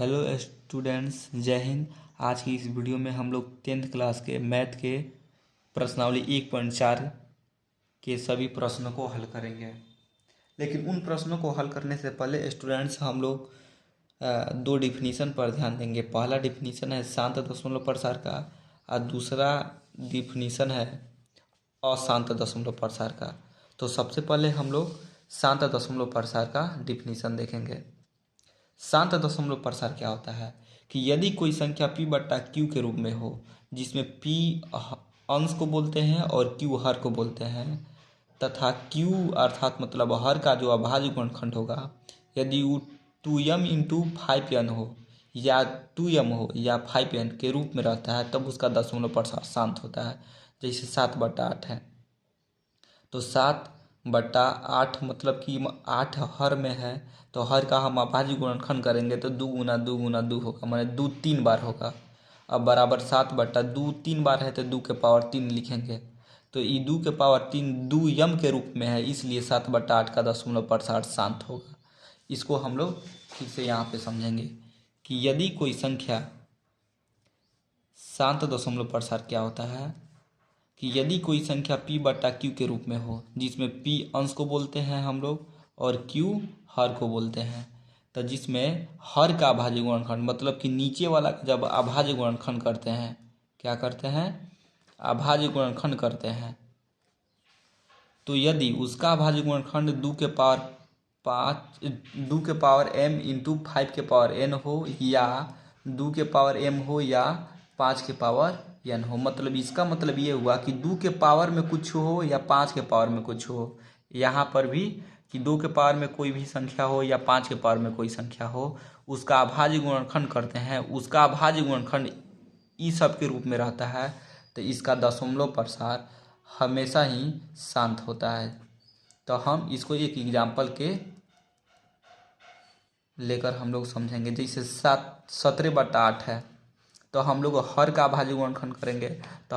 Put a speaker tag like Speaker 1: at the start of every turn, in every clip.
Speaker 1: Hello students, जय हिंद। आज की इस वीडियो में हम लोग 10th क्लास के मैथ के प्रश्नावली 1.4 के सभी प्रश्नों को हल करेंगे। लेकिन उन प्रश्नों को हल करने से पहले स्टूडेंट्स हम लोग दो डिफिनीशन पर ध्यान देंगे। पहला डिफिनीशन है शांत दशमलव प्रसार का और दूसरा डिफिनीशन है अशांत दशमलव प्रसार का। तो सबसे पहले हम लोग शांत दशमलव प्रसार का डिफिनीशन देखेंगे। शांत दशमलव प्रसार क्या होता है कि यदि कोई संख्या p बट्टा क्यू के रूप में हो, जिसमें p अंश को बोलते हैं और q हर को बोलते हैं, तथा q अर्थात मतलब हर का जो अभाज्य गुणनखंड होगा, यदि वो 2m इंटू 5n हो या 2m हो या 5n के रूप में रहता है, तब उसका दशमलव प्रसार शांत होता है। जैसे 7/8 है, तो 7/8 मतलब कि 8 हर में है, तो हर का हम अभाज्य गुणनखंड करेंगे तो 2 गुना 2 गुना 2 होगा, माने 2 3 बार होगा। अब बराबर 7/2 3 बार है तो 2 के पावर 3 लिखेंगे। तो ये 2 के पावर 3 2 यम के रूप में है, इसलिए 7/8 का दशमलव प्रसार शांत होगा। इसको हम लोग फिर से यहाँ पे समझेंगे कि यदि कोई संख्या शांत दशमलव प्रसार क्या होता है कि यदि कोई संख्या p बट्टा क्यू के रूप में हो, जिसमें p अंश को बोलते हैं हम लोग और q हर को बोलते हैं, तो जिसमें हर का अभाज्य गुणनखंड मतलब कि नीचे वाला जब अभाज्य गुणनखंड करते हैं, क्या करते हैं, अभाज्य गुणनखंड करते हैं, तो यदि उसका अभाज्य गुणनखंड 2 के पावर m इंटू 5 के पावर n हो या 2 के पावर m हो या 5 के पावर n हो, मतलब इसका मतलब ये हुआ कि 2 के पावर में कुछ हो या 5 के पावर में कुछ हो। यहाँ पर भी कि 2 के पावर में कोई भी संख्या हो या 5 के पावर में कोई संख्या हो, उसका अभाज्य गुणनखंड करते हैं, उसका अभाज्य गुणनखंड ई सब के रूप में रहता है, तो इसका दशमलव प्रसार हमेशा ही शांत होता है। तो हम इसको एक एग्जाम्पल के लेकर हम लोग समझेंगे। जैसे 17/8 है, तो हम लोग हर का अभाज्य गुणनखंड करेंगे, तो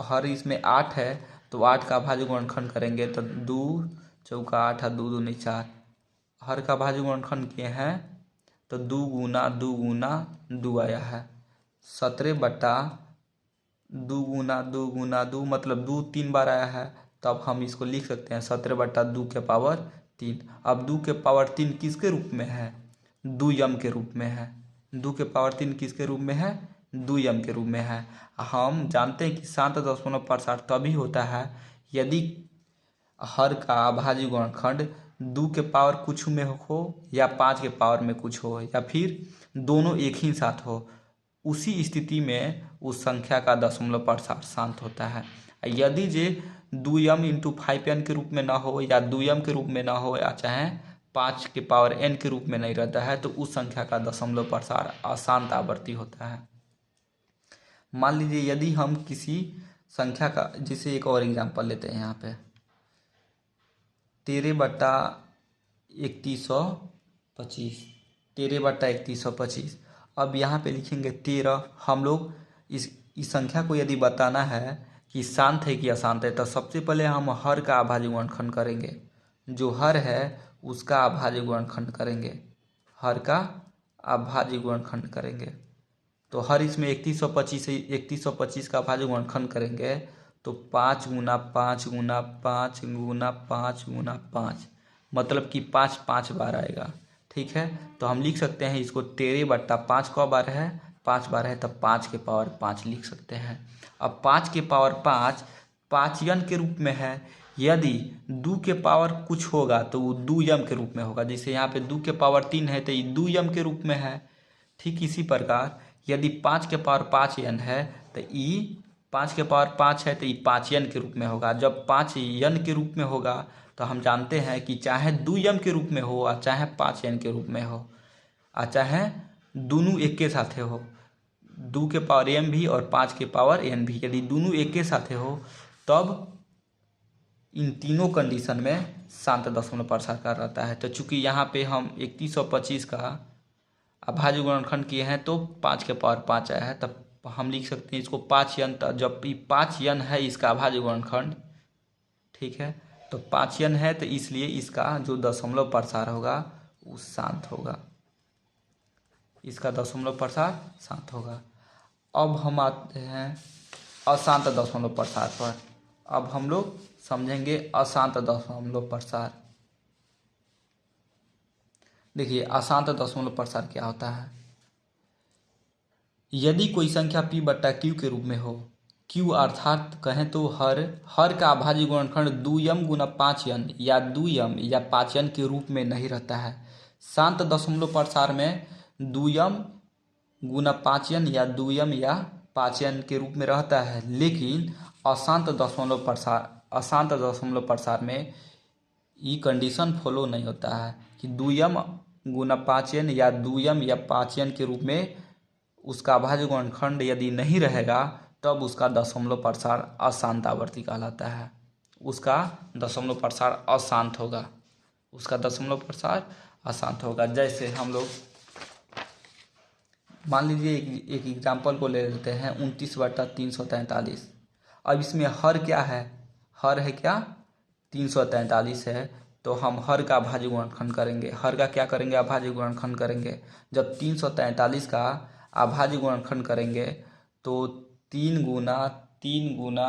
Speaker 1: हर इसमें 8 है, तो 8 का अभाज्य गुणनखंड करेंगे तो 2 चौका 8 और 2 दूनी 4। हर का अभाज्य गुणनखंड किए हैं तो 2 गुना 2 गुना 2 आया है। 17/2 गुना 2 गुना 2 मतलब 2 3 बार आया है, तो अब हम इसको लिख सकते हैं 17/2 के पावर 3। अब 2 के पावर 3 किसके रूप में है, 2 यम के रूप में है। 2 के पावर 3 किसके रूप में है, 2 यम के रूप में है। हम जानते हैं कि शांत दशमलव प्रसार तभी होता है यदि हर का अभाज्य गुणनखंड 2 के पावर कुछ में हो या 5 के पावर में कुछ हो या फिर दोनों एक ही साथ हो। उसी स्थिति में उस संख्या का दशमलव प्रसार शांत होता है। यदि जे 2m इंटू 5n के रूप में ना हो या 2m के रूप में ना हो या चाहे 5 के पावर n के रूप में नहीं रहता है, तो उस संख्या का दशमलव प्रसार अशांत आवर्ती होता है। मान लीजिए यदि हम किसी संख्या का, जैसे एक और एग्जांपल लेते हैं यहाँ पे 13/3125, 13/3125। अब यहाँ पे लिखेंगे 13। हम लोग इस संख्या को यदि बताना है कि शांत है कि अशांत है, तो सबसे पहले हम हर का अभाज्य गुणनखंड करेंगे। जो हर है उसका अभाज्य गुणनखंड करेंगे, हर का अभाज्य गुणनखंड करेंगे। तो हर इसमें 3125 है, 3125 का अभाज्य गुणनखंड करेंगे तो 5 गुना 5 गुना 5 गुना 5 गुना 5, मतलब कि 5 5 बार आएगा। ठीक है, तो हम लिख सकते हैं इसको 13/5 कौ बार है, 5 बार है, तब 5 के पावर 5 लिख सकते हैं। अब 5 के पावर 5 5n के रूप में है। यदि 2 के पावर कुछ होगा तो वो 2m के रूप में होगा। जैसे यहाँ पे 2 के पावर 3 है तो ये 2m के रूप में है। ठीक इसी प्रकार यदि 5 के पावर 5n है तो ई 5 के पावर 5 है तो ये 5n के रूप में होगा। जब 5n के रूप में होगा तो हम जानते हैं कि चाहे 2m के रूप में हो और चाहे 5n के रूप में हो और चाहे दोनों एक के साथ हो, 2 के पावर m भी और 5 के पावर n भी, यदि दोनों एक के साथ हो तब इन तीनों कंडीशन में शांत दशमलव प्रसार का रहता है। तो चूंकि यहाँ पे हम 3125 का अभाज्य गुणनखंड किए हैं तो 5 के पावर 5 आया है, तब हम लिख सकते हैं इसको 5n। जब 5n है इसका अभाज्य गुणनखंड, ठीक है, तो 5n है तो इसलिए इसका जो दशमलव प्रसार होगा वो शांत होगा। इसका दशमलव प्रसार शांत होगा। अब हम आते हैं अशांत दशमलव प्रसार पर। अब हम लोग समझेंगे अशांत दशमलव प्रसार। देखिए अशांत दशमलव प्रसार क्या होता है। यदि कोई संख्या p बट्टा q के रूप में हो, q अर्थात कहें तो हर का अभाज्य गुणनखंड 2m गुना 5n या 2m या 5n के रूप में नहीं रहता है। शांत दशमलव प्रसार में 2m गुना 5n या 2m या 5n के रूप में रहता है, लेकिन अशांत दशमलव प्रसार में ये कंडीशन फॉलो नहीं होता है कि 2m गुना 5n या 2m या 5n के रूप में उसका अभाज्य गुणनखंड यदि नहीं रहेगा तब उसका दशमलव प्रसार अशांत आवर्ती कहलाता है। उसका दशमलव प्रसार अशांत होगा, उसका दशमलव प्रसार अशांत होगा। जैसे हम लोग मान लीजिए एक एग्जाम्पल को ले लेते हैं 29/343। अब इसमें हर क्या है, हर है क्या 343 है, तो हम हर का अभाज्य गुणनखंड करेंगे। हर का क्या करेंगे, अभाज्य गुणनखंड करेंगे। जब 343 का अभाज्य गुणनखंड करेंगे तो 3 गुना 3 गुना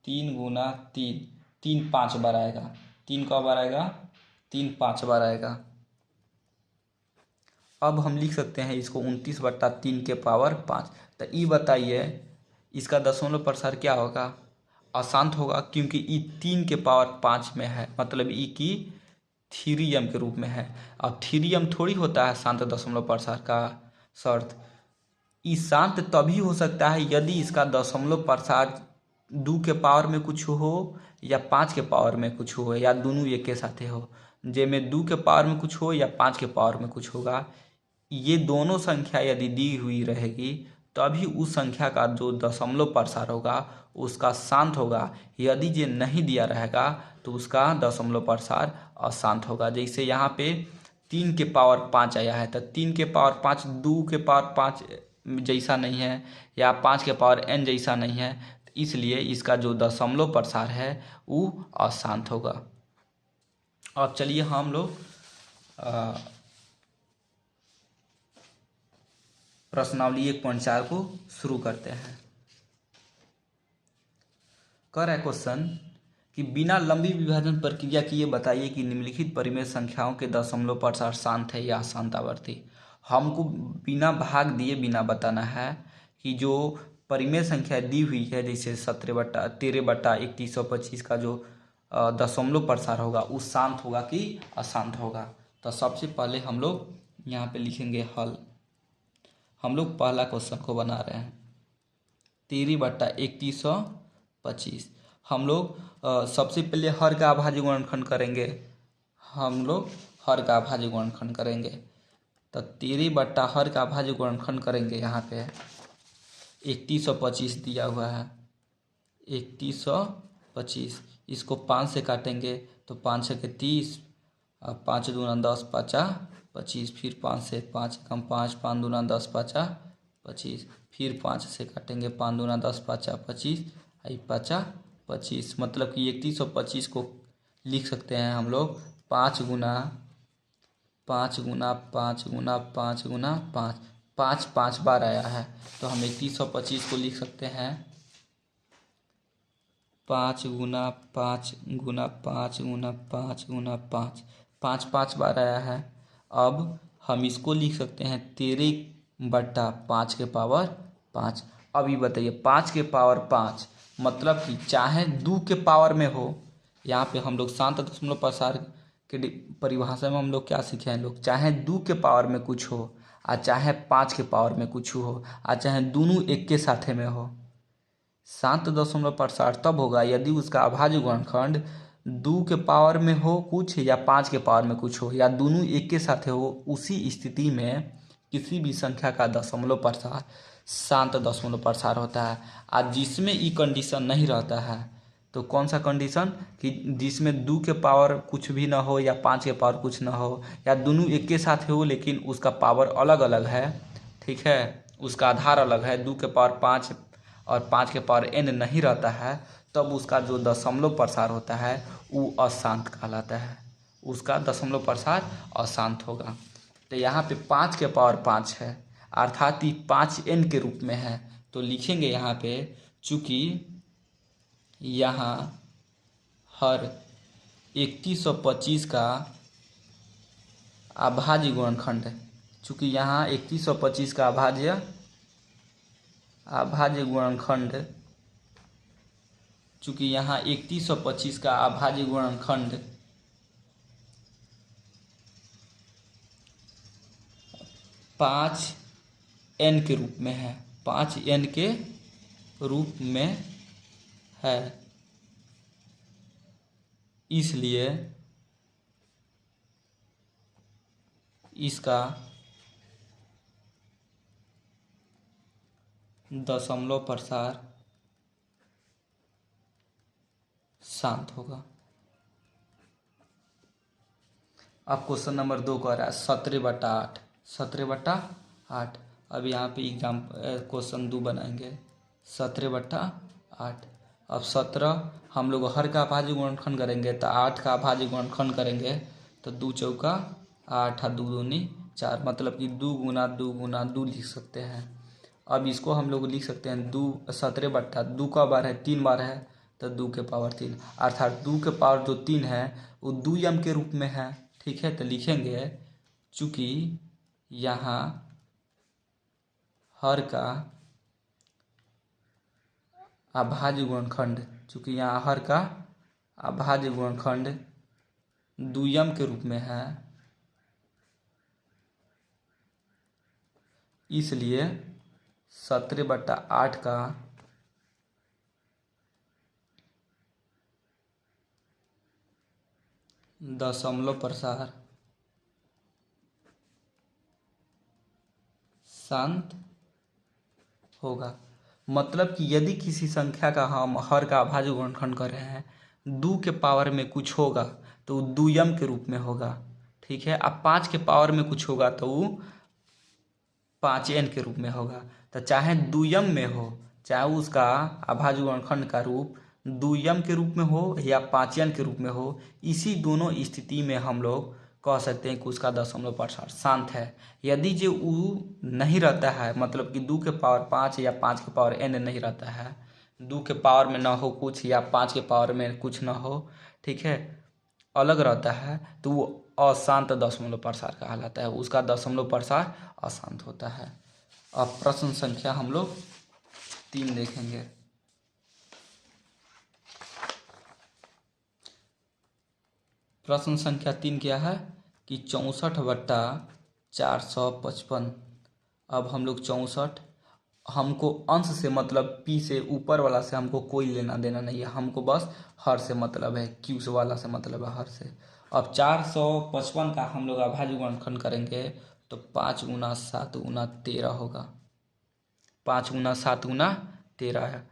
Speaker 1: 3 गुना 3, 3 5 बार आएगा। 3 कब बार आएगा, 3 5 बार आएगा। अब हम लिख सकते हैं इसको 29/3 के पावर 5। तो ये बताइए इसका दशमलव प्रसार क्या होगा, अशांत होगा, क्योंकि ई 3 के पावर 5 में है, मतलब ई की 3m के रूप में है। अब 3m थोड़ी होता है शांत दशमलव प्रसार का शर्त। ई शांत तभी हो सकता है यदि इसका दशमलव प्रसार 2 के पावर में कुछ हो या 5 के पावर में कुछ हो या दोनों एक के साथ हो। जिसमें 2 के पावर में कुछ हो या 5 के पावर में कुछ होगा, ये दोनों संख्या यदि दी हुई रहेगी तभी उस संख्या का जो दशमलव प्रसार होगा उसका शांत होगा। यदि ये नहीं दिया रहेगा तो उसका दशमलव प्रसार अशांत होगा। जैसे यहाँ पे 3 के पावर 5 आया है, तो 3 के पावर 5 2 के पावर 5 जैसा नहीं है या 5 के पावर n जैसा नहीं है, इसलिए इसका जो दशमलव प्रसार है वो अशांत होगा। अब चलिए हम लोग प्रश्नावली 1.4 को शुरू करते हैं। कर है क्वेश्चन कि बिना लंबी विभाजन प्रक्रिया किए बताइए कि निम्नलिखित परिमेय संख्याओं के दशमलव प्रसार शांत है या अशांत आवर्ती। हमको बिना भाग दिए बिना बताना है कि जो परिमेय संख्या दी हुई है, जैसे 13/3125 का जो दशमलव प्रसार होगा वो शांत होगा कि अशांत होगा। तो सबसे पहले हम लोग यहाँ पे लिखेंगे हल। हम लोग पहला क्वेश्चन को बना रहे हैं 13/3125। हम लोग सबसे पहले हर का अभाज्य गुणनखंड करेंगे। हम लोग हर का अभाज्य गुणनखंड करेंगे तो 13 हर का अभाज्य गुणनखंड करेंगे। यहाँ पे 3125 दिया हुआ है, 3125 इसको 5 से काटेंगे तो 5 छके 30, 5 दूना 10 5 25, फिर 5 से 5 कम 5, 5 दूना 10 5 25, फिर 5 से काटेंगे 5 दूना 10 5 25, 5 25, मतलब कि 3125 को लिख सकते हैं हम लोग 5 गुना 5 गुना 5 गुना 5 गुना 5, 5 5 बार आया है तो हम 3125 को लिख सकते हैं 5 गुना 5 गुना 5 गुना 5 गुना 5, 5 5 बार आया है। अब हम इसको लिख सकते हैं 13/5 के पावर 5। अब ये बताइए 5 के पावर 5 मतलब कि चाहे 2 के पावर में हो, यहाँ पे हम लोग शांत दशमलव प्रसार के परिभाषा में हम लोग क्या सीखे हैं लोग, चाहे 2 के पावर में कुछ हो और चाहे 5 के पावर में कुछ हो और चाहे दोनों एक के साथे में हो, शांत दशमलव प्रसार तब होगा यदि उसका अभाज्य गुणनखंड 2 के पावर में हो कुछ या 5 के पावर में कुछ हो या दोनों एक के साथ हो। उसी स्थिति में किसी भी संख्या का दशमलव प्रसार शांत दशमलव प्रसार होता है। और जिसमें ये कंडीशन नहीं रहता है तो कौन सा कंडीशन, कि जिसमें 2 के पावर कुछ भी ना हो या 5 के पावर कुछ ना हो या दोनों एक के साथ हो लेकिन उसका पावर अलग अलग है, ठीक है, उसका आधार अलग है, 2 के पावर 5 और 5 के पावर n नहीं रहता है, तब उसका जो दशमलव प्रसार होता है वो अशांत कहलाता है। उसका दशमलव प्रसार अशांत होगा। तो यहाँ पे 5 के पावर 5 है अर्थात ये 5n के रूप में है। तो लिखेंगे यहाँ पे, चूँकि यहाँ हर 3125 का अभाज्य गुणनखंड है, चूँकि यहाँ 3125 का अभाज्य गुणनखंड, चूँकि यहाँ 3125 का अभाज्य गुणनखंड 5n के रूप में है, 5n के रूप में है, इसलिए इसका दशमलव प्रसार शांत होगा। अब क्वेश्चन नंबर 2 कह रहा है 17/8, 17/8। अब यहाँ पे क्वेश्चन 2 बनाएंगे 17/8। अब 17 हम लोग हर का अभाज्य गुणनखंड करेंगे तो 8 का अभाज्य गुणनखंड करेंगे तो 2 चौका 8 और 2 दूनी 4, मतलब कि 2 गुना 2 गुना 2 लिख सकते हैं। अब इसको हम लोग लिख सकते हैं 17/2 का बार है 3 बार है तो 2 के पावर 3, अर्थात 2 के पावर जो 3 है वो 2m के रूप में है। ठीक है, तो लिखेंगे चूँकि यहाँ हर का अभाज्य गुणनखंड, चूँकि यहाँ हर का अभाज्य गुणनखंड 2m के रूप में है, इसलिए 17/8 का दशमलव प्रसार शांत होगा। मतलब कि यदि किसी संख्या का हम हर का अभाज्य गुणनखंड कर रहे हैं, 2 के पावर में कुछ होगा तो 2m के रूप में होगा। ठीक है, अब 5 के पावर में कुछ होगा तो वो 5n के रूप में होगा। तो चाहे 2m में हो, चाहे उसका अभाज्य गुणनखंड का रूप 2m के रूप में हो या 5n के रूप में हो, इसी दोनों स्थिति में हम लोग कह सकते हैं कि उसका दशमलव प्रसार शांत है। यदि जो वो नहीं रहता है, मतलब कि 2 के पावर 5 या 5 के पावर n नहीं रहता है, 2 के पावर में ना हो कुछ या 5 के पावर में कुछ ना हो, ठीक है, अलग रहता है, तो वो अशांत दशमलव प्रसार कहलाता है, उसका दशमलव प्रसार अशांत होता है। अब प्रश्न संख्या हम लोग 3 देखेंगे। प्रश्न संख्या 3 क्या है कि 64/455। अब हम लोग 64, हमको अंश से मतलब p से ऊपर वाला से हमको कोई लेना देना नहीं है, हमको बस हर से मतलब है, q वाला से मतलब है हर से। अब 455 का हम लोग अभाज्य गुणनखंड करेंगे तो 5 गुना 7 गुना 13 होगा, 5 गुना 7 गुना 13 है,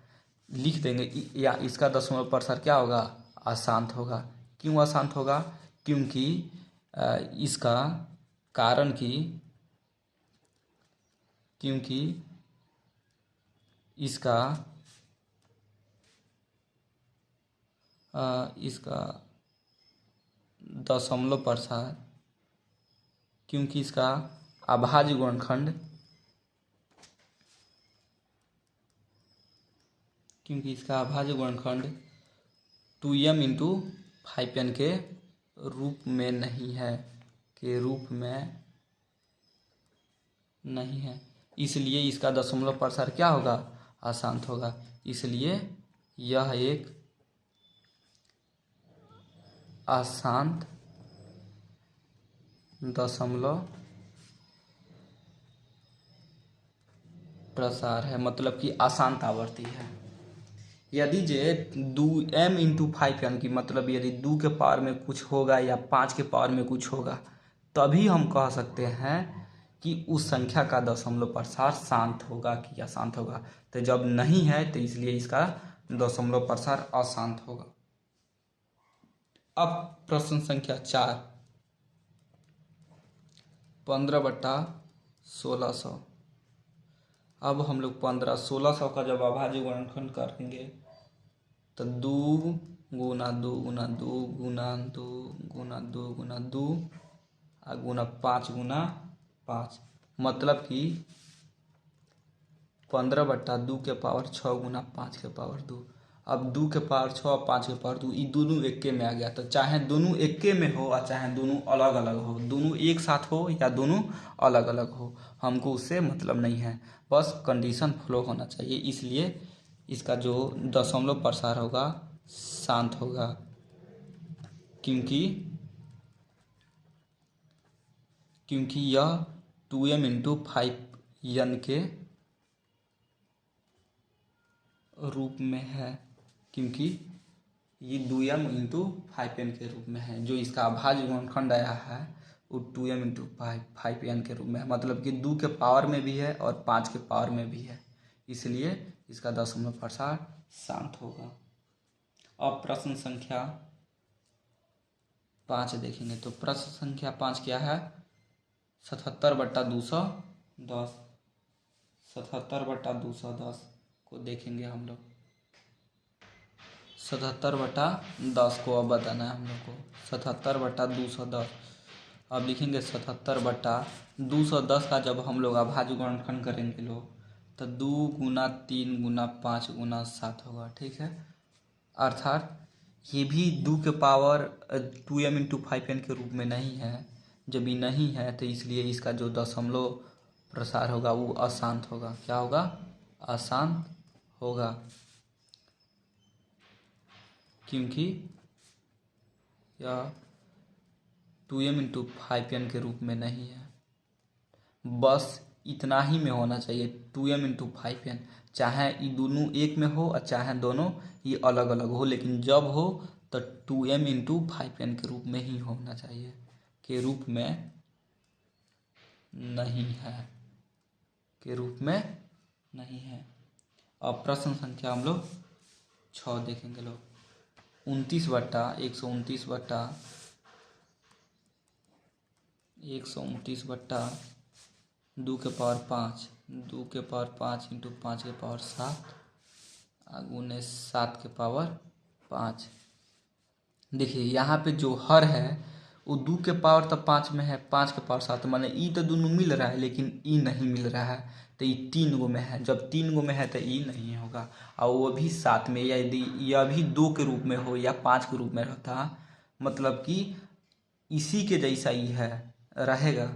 Speaker 1: लिख देंगे। या इसका दशमलव प्रसार क्या होगा, अशांत होगा। क्यों अशांत होगा, क्योंकि इसका कारण क्योंकि इसका दशमलव प्रसार, क्योंकि इसका अभाज्य गुणनखंड, क्योंकि इसका अभाज्य गुणनखंड 2m इंटू 5n के रूप में नहीं है, नहीं है, इसलिए इसका दशमलव प्रसार क्या होगा, अशांत होगा। इसलिए यह एक अशांत दशमलव प्रसार है, मतलब कि अशांत आवर्ती है। यदि जे 2m इंटू 5n की, मतलब यदि 2 के पावर में कुछ होगा या 5 के पावर में कुछ होगा, तभी हम कह सकते हैं कि उस संख्या का दशमलव प्रसार शांत होगा कि अशांत होगा। तो जब नहीं है तो इसलिए इसका दशमलव प्रसार अशांत होगा। अब प्रश्न संख्या 4, 15/1600। अब हम लोग 1600 का जब अभाज्य गुणनखंड करेंगे तो 2 गुना 2 गुना 2 गुना 2 गुना 2 गुना 2 गुना 5 गुना 5, मतलब कि 15/2 गुना 5/2। अब 2 और 5/2 ये दोनों एक्के में आ गया। तो चाहे दोनों एक्के में हो और चाहे दोनों अलग अलग हो, दोनों एक साथ हो या दोनों अलग अलग हो, हमको उससे मतलब नहीं है, बस कंडीशन फॉलो होना चाहिए। इसलिए इसका जो दशमलव प्रसार होगा शांत होगा, क्योंकि यह 2m × 5n के रूप में है, क्योंकि ये 2m × 5n के रूप में है। जो इसका अभाज्य गुणनखंड आया है वो 2m × 5n के रूप में है, मतलब कि 2 के पावर में भी है और 5 के पावर में भी है, इसलिए इसका दशमलव प्रसार शांत होगा। अब प्रश्न संख्या 5 देखेंगे। तो प्रश्न संख्या 5 क्या है? 77/210। 77/210 को देखेंगे हम लोग। 77/10 को अब बताना है हम लोग को। 77/210 अब लिखेंगे। 77/210 का जब हम लोग अभाज्य गुणनखंड करेंगे लोग, तो 2 × 3 × 5 × 7 होगा, ठीक है। अर्थात ये भी 2 के पावर 2m × 5n के रूप में नहीं है। जब ये नहीं है तो इसलिए इसका जो दशमलव प्रसार होगा वो अशांत होगा। क्या होगा? अशांत होगा, क्योंकि यह 2m × 5n के रूप में नहीं है। बस इतना ही में होना चाहिए, 2m × 5n, चाहे ये दोनों एक में हो और चाहे दोनों ये अलग अलग हो, लेकिन जब हो तो 2m × 5n के रूप में ही होना चाहिए, के रूप में नहीं है, के रूप में नहीं है। अब प्रश्न संख्या हम लोग 6 देखेंगे लोग। 29/129/2 के पावर 5, 2 के पावर 5 × 5 के पावर 7 गुने 7 के पावर 5। देखिए यहाँ पे जो हर है वो 2 के पावर तो 5 में है, 5 के पावर 7, माने ई तो दोनों मिल रहा है लेकिन ई नहीं मिल रहा है, तो ये 3 गो में है। जब 3 गो में है तो ई नहीं होगा, और वो भी 7 में, या यदि यह भी 2 के रूप में हो या 5 के रूप में रहता, मतलब कि इसी के जैसा ही है रहेगा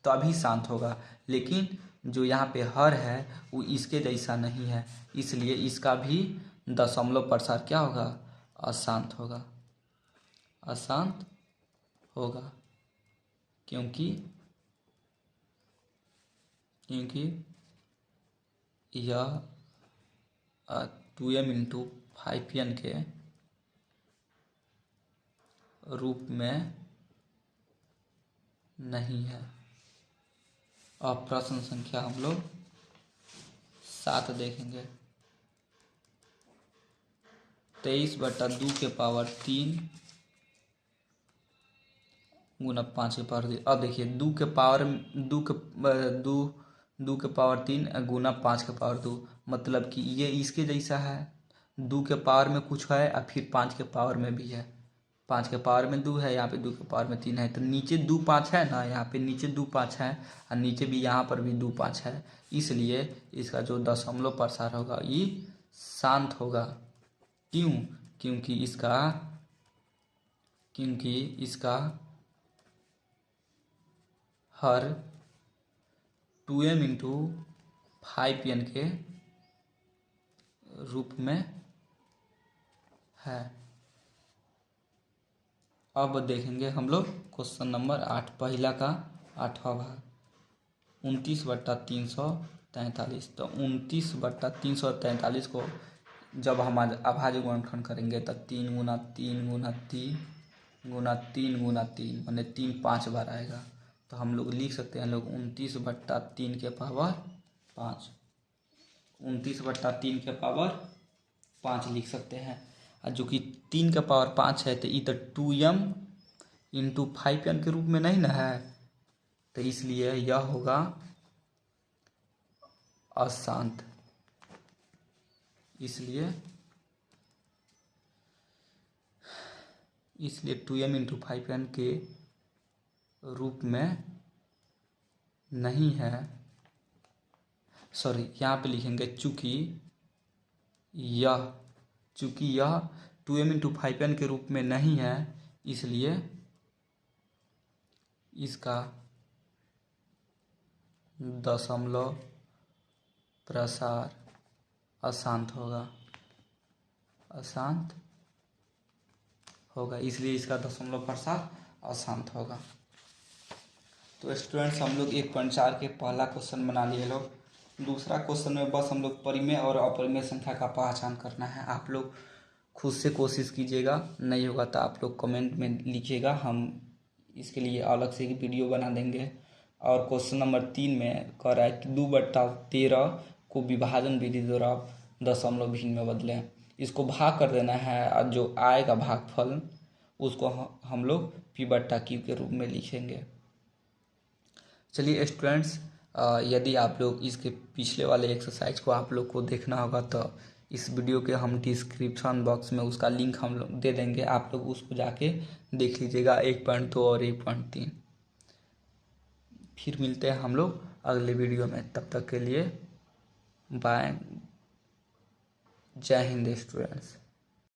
Speaker 1: तो अभी शांत होगा। लेकिन जो यहाँ पे हर है वो इसके जैसा नहीं है, इसलिए इसका भी दशमलव प्रसार क्या होगा? अशांत होगा, अशांत होगा, क्योंकि यह 2m × 5n के रूप में नहीं है। अब प्रश्न संख्या हम लोग 7 देखेंगे। 23/2 के पावर 3 गुना 5 के पावर 3। अब देखिए 2 के पावर 2 के पावर 3 गुना 5 के पावर 2, मतलब कि ये इसके जैसा है। 2 के पावर में कुछ है और फिर 5 के पावर में भी है। 5 के पावर में 2 है, यहाँ पे 2 के पावर में 3 है, तो नीचे 2 5 है ना, यहाँ पे नीचे 2 5 है और नीचे भी यहाँ पर भी 2 5 है, इसलिए इसका जो दशमलव प्रसार होगा ये शांत होगा। क्यों? क्योंकि इसका हर 2m × 5n के रूप में है। अब देखेंगे हम लोग क्वेश्चन नंबर 8, पहला का 8वां भाग। 29/343। तो 29/343 को जब हम अभाज्य गुणनखंड करेंगे तो 3 × 3 × 3 × 3 × 3 माने 3 5 बार आएगा। तो हम लोग लिख सकते हैं लोग 29/3 के पावर 5, 29/3 के पावर 5 लिख सकते हैं। और जो कि 3 का पावर 5 है तो ये तो 2m × 5n के रूप में नहीं ना है, तो इसलिए यह होगा अशांत। इसलिए 2m × 5n के रूप में नहीं है, सॉरी यहाँ पे लिखेंगे चूँकि यह 2m × 5n के रूप में नहीं है, इसलिए इसका दशमलव प्रसार अशांत होगा, इसलिए इसका दशमलव प्रसार अशांत होगा। तो स्टूडेंट्स, हम लोग 1.4 के पहला क्वेश्चन बना लिए लोग। दूसरा क्वेश्चन में बस हम लोग परिमेय और अपरिमेय संख्या का पहचान करना है। आप लोग खुद से कोशिश कीजिएगा, नहीं होगा तो आप लोग कमेंट में लिखिएगा, हम इसके लिए अलग से एक वीडियो बना देंगे। और क्वेश्चन नंबर 3 में कह रहा है कि 2/13 को विभाजन विधि द्वारा दशमलव भिन्न में बदलें। इसको भाग कर देना है और जो आएगा भागफल उसको हम लोग P/Q के रूप में लिखेंगे। चलिए स्टूडेंट्स, यदि आप लोग इसके पिछले वाले एक्सरसाइज को आप लोग को देखना होगा तो इस वीडियो के हम डिस्क्रिप्शन बॉक्स में उसका लिंक हम लोग दे देंगे, आप लोग उसको जाके देख लीजिएगा 1.2 और 1.3। फिर मिलते हैं हम लोग अगले वीडियो में, तब तक के लिए बाय। जय हिंद स्टूडेंट्स।